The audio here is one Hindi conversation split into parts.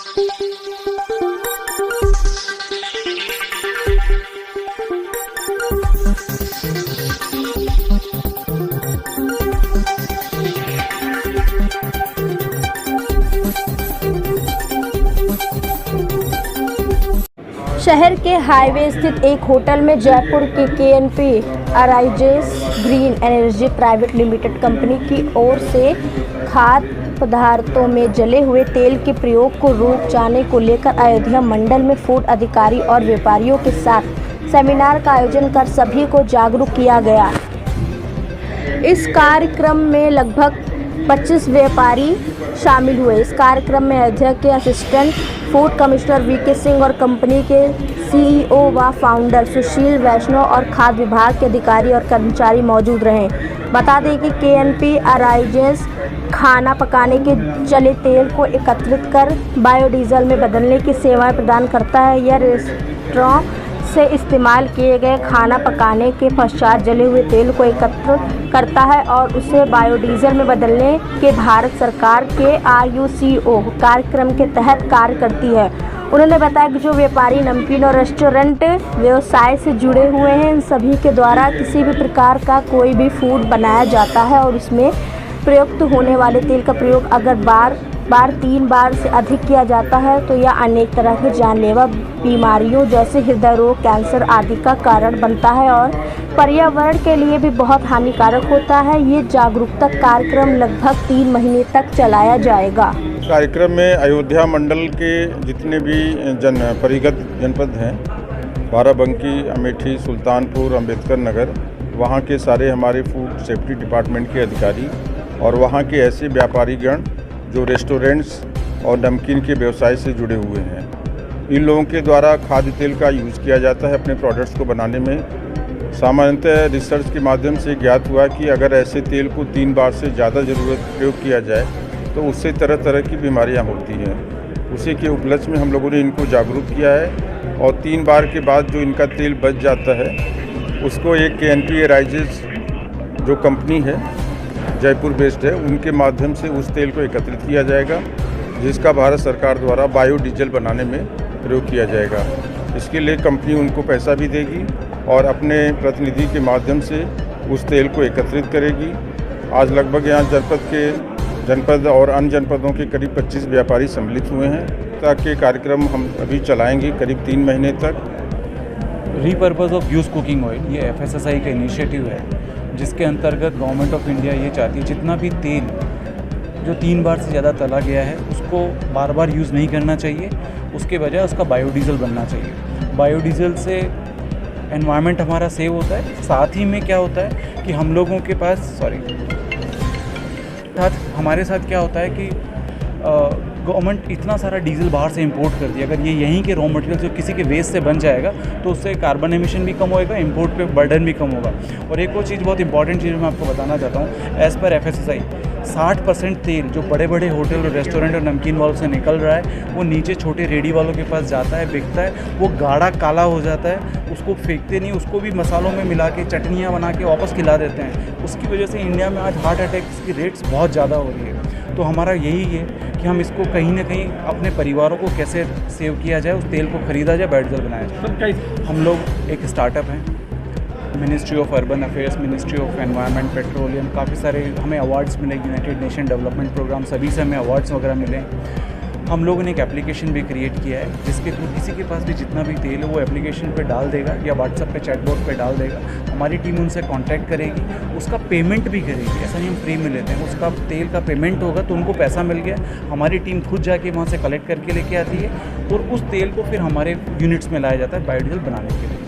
शहर के हाईवे स्थित एक होटल में जयपुर के KNP arises green energy private limited company की ओर से खाद्य पदार्थों में जले हुए तेल के प्रयोग को रोक जाने को लेकर अयोध्या मंडल में फूड अधिकारी और व्यापारियों के साथ सेमिनार का आयोजन कर सभी को जागरूक किया गया। इस कार्यक्रम में लगभग 25 व्यापारी शामिल हुए। इस कार्यक्रम में अयोध्या के assistant food commissioner VK Singh और कंपनी के CEO व फाउंडर सुशील वैष्णव और खाद्य विभाग के अधिकारी और कर्मचारी मौजूद रहे। बता दें कि KNP अराइजेस खाना पकाने के जले तेल को एकत्रित कर बायोडीजल में बदलने की सेवाएं प्रदान करता है। यह रेस्टोरेंट से इस्तेमाल किए गए खाना पकाने के पश्चात जले हुए तेल को एकत्र करता है और उसे बायोडीजल में बदलने के भारत सरकार के RUCO कार्यक्रम के तहत कार्य करती है। उन्होंने बताया कि जो व्यापारी नमकीन और रेस्टोरेंट व्यवसाय से जुड़े हुए हैं, इन सभी के द्वारा किसी भी प्रकार का कोई भी फूड बनाया जाता है और उसमें प्रयुक्त होने वाले तेल का प्रयोग अगर बार 3 बार से अधिक किया जाता है तो यह अनेक तरह के जानलेवा बीमारियों जैसे हृदय रोग, कैंसर आदि का कारण बनता है और पर्यावरण के लिए भी बहुत हानिकारक होता है। ये जागरूकता कार्यक्रम लगभग 3 महीने तक चलाया जाएगा। कार्यक्रम में अयोध्या मंडल के जितने भी परिगत जनपद हैं, बाराबंकी, अमेठी, सुल्तानपुर, अंबेडकर नगर, वहाँ के सारे हमारे फूड सेफ्टी डिपार्टमेंट के अधिकारी और वहाँ के ऐसे व्यापारीगण जो रेस्टोरेंट्स और नमकीन के व्यवसाय से जुड़े हुए हैं, इन लोगों के द्वारा खाद्य तेल का यूज़ किया जाता है अपने प्रोडक्ट्स को बनाने में। सामान्यतः रिसर्च के माध्यम से ज्ञात हुआ कि अगर ऐसे तेल को 3 बार से ज़्यादा प्रयोग किया जाए तो उससे तरह तरह की बीमारियां होती हैं। उसी के उपलक्ष्य में हम लोगों ने इनको जागरूक किया है और 3 बार के बाद जो इनका तेल बच जाता है उसको एक KNP अराइजेस जो कंपनी है जयपुर बेस्ड है, उनके माध्यम से उस तेल को एकत्रित किया जाएगा, जिसका भारत सरकार द्वारा बायोडीजल बनाने में प्रयोग किया जाएगा। इसके लिए कंपनी उनको पैसा भी देगी और अपने प्रतिनिधि के माध्यम से उस तेल को एकत्रित करेगी। आज लगभग यहाँ जनपद और अन्य जनपदों के करीब 25 व्यापारी सम्मिलित हुए हैं। ताकि कार्यक्रम हम अभी चलाएंगे करीब 3 महीने तक। रीपर्पज़ ऑफ यूज़ कुकिंग ऑयल, ये FSSAI का इनिशिएटिव है, जिसके अंतर्गत गवर्नमेंट ऑफ इंडिया ये चाहती है जितना भी तेल जो 3 बार से ज़्यादा तला गया है उसको बार बार यूज़ नहीं करना चाहिए, उसके बजाय उसका बायोडीज़ल बनना चाहिए। बायोडीज़ल से एनवायरनमेंट हमारा सेव होता है। साथ ही में क्या होता है कि हम लोगों के पास हमारे साथ क्या होता है कि गवर्नमेंट इतना सारा डीजल बाहर से इंपोर्ट कर दिया। अगर ये यहीं के रॉ मटेरियल जो किसी के वेस्ट से बन जाएगा तो उससे कार्बन एमिशन भी कम होएगा, इंपोर्ट पे बर्डन भी कम होगा। और एक और चीज़, बहुत इंपॉर्टेंट चीज़ मैं आपको बताना चाहता हूँ, एज़ पर FSSAI 60% तेल जो बड़े बड़े होटल और रेस्टोरेंट और नमकीन वालों से निकल रहा है वो नीचे छोटे रेडी वालों के पास जाता है, बिकता है, वो गाढ़ा काला हो जाता है, उसको फेंकते नहीं, उसको भी मसालों में मिला के चटनियाँ बना के वापस खिला देते हैं। उसकी वजह से इंडिया में आज हार्ट अटैक्स की रेट्स बहुत ज़्यादा हो रही है। तो हमारा यही है कि हम इसको कहीं ना कहीं अपने परिवारों को कैसे सेव किया जाए, उस तेल को ख़रीदा जाए, बायोडीजल बनाया जाए। हम लोग एक स्टार्टअप हैं, ministry of urban affairs, ministry of environment, petroleum, काफ़ी सारे हमें अवार्ड्स मिले, यूनाइटेड नेशन डेवलपमेंट प्रोग्राम, सभी से हमें अवार्ड्स वगैरह मिले। हम लोगों ने एक एप्लीकेशन भी क्रिएट किया है जिसके थ्रू किसी के पास भी जितना भी तेल है वो एप्लीकेशन पे डाल देगा या व्हाट्सएप पे चैटबॉट पे डाल देगा। हमारी टीम उनसे कांटेक्ट करेगी, उसका पेमेंट भी करेगी। ऐसा नहीं हम फ्री में लेते हैं, उसका तेल का पेमेंट होगा तो उनको पैसा मिल गया, हमारी टीम खुद जाके वहाँ से कलेक्ट करके लेके आती है और उस तेल को फिर हमारे यूनिट्स में लाया जाता है बायोडीजल बनाने के लिए।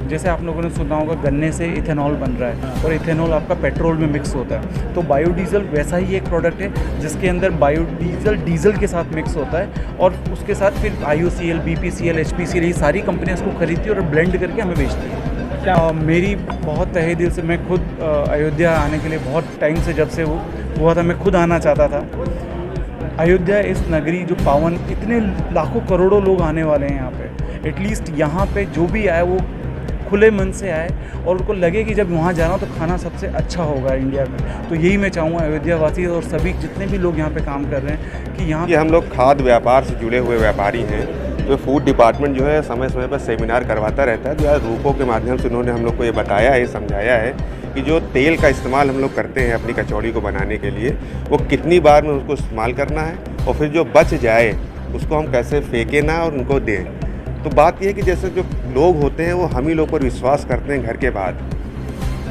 जैसे आप लोगों ने सुना होगा गन्ने से इथेनॉल बन रहा है और इथेनॉल आपका पेट्रोल में मिक्स होता है, तो बायोडीजल वैसा ही एक प्रोडक्ट है जिसके अंदर बायोडीजल डीजल के साथ मिक्स होता है और उसके साथ फिर IOCL, BPCL, HPCL ये सारी कंपनियां इसको खरीदती है और ब्लेंड करके हमें बेचती है। मेरी बहुत तहे दिल से, मैं खुद अयोध्या आने के लिए बहुत टाइम से जब से हुआ था मैं खुद आना चाहता था। अयोध्या इस नगरी जो पावन, इतने लाखों करोड़ों लोग आने वाले हैं यहाँ पे, एटलीस्ट यहाँ पे जो भी आए वो खुले मन से आए और उनको लगे कि जब वहाँ जा रहा हूँ तो खाना सबसे अच्छा होगा इंडिया में। तो यही मैं चाहूँगा अयोध्या वासी और सभी जितने भी लोग यहाँ पे काम कर रहे हैं कि यहाँ ये हम लोग खाद्य व्यापार से जुड़े हुए व्यापारी हैं। तो फूड डिपार्टमेंट जो है समय समय पर सेमिनार करवाता रहता है। जो है रूपों के माध्यम से उन्होंने हम लोग को ये बताया है, समझाया है कि जो तेल का इस्तेमाल हम लोग करते हैं अपनी कचौड़ी को बनाने के लिए, वो कितनी बार में उसको इस्तेमाल करना है और फिर जो बच जाए उसको हम कैसे फेंके ना और उनको दें। तो बात ये है कि जैसे जो लोग होते हैं वो हम ही लोग पर विश्वास करते हैं घर के बाद।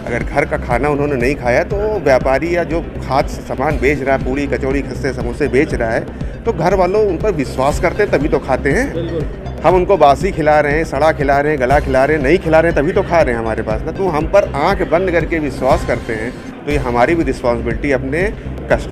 अगर घर का खाना उन्होंने नहीं खाया तो व्यापारी या जो खाद्य सामान बेच रहा है, पूड़ी कचौड़ी खस्ते समोसे बेच रहा है, तो घर वालों उन पर विश्वास करते हैं तभी तो खाते हैं। हम उनको बासी खिला रहे हैं, सड़ा खिला रहे हैं, गला खिला रहे हैं, नहीं खिला रहे हैं तभी तो खा रहे हैं हमारे पास ना। तो हम पर आंख बंद करके विश्वास करते हैं। तो ये हमारी भी रिस्पॉन्सिबिलिटी अपने